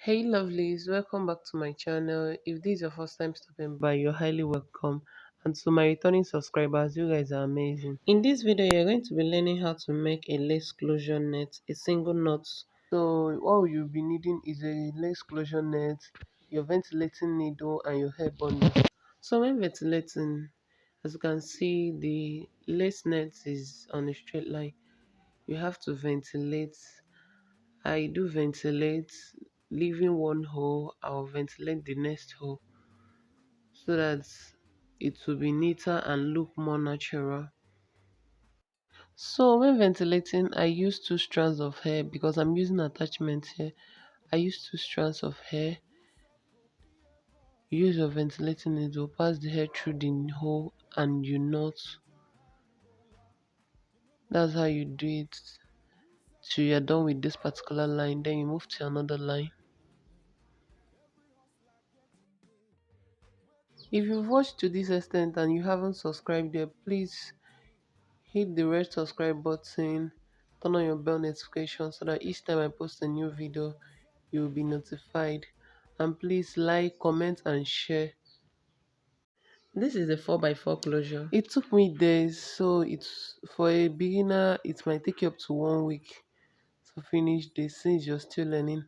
Hey lovelies, welcome back to my channel. If this is your first time stopping by, you're highly welcome. And to my returning subscribers, you guys are amazing. In this video, you're going to be learning how to make a lace closure net, a single knot. So what you'll be needing is a lace closure net, your ventilating needle, and your hair bundle. So when ventilating, as you can see, the lace net is on a straight line. You have to ventilate. I do ventilate, leaving one hole. I'll ventilate the next hole so that it will be neater and look more natural. So when ventilating, I use two strands of hair because I'm using attachment here. I use two strands of hair. You use your ventilating needle, pass the hair through the hole and you knot. That's how you do it till you're done with this particular line. Then you move to another line. If you've watched to this extent and you haven't subscribed yet, please hit the red subscribe button, turn on your bell notification so that each time I post a new video, you will be notified. And please like, comment, and share. This is a 4x4 closure. It took me days, so it's for a beginner, it might take you up to 1 week to finish this since you're still learning.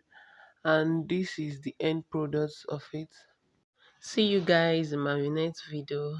And this is the end product of it. See you guys in my next video.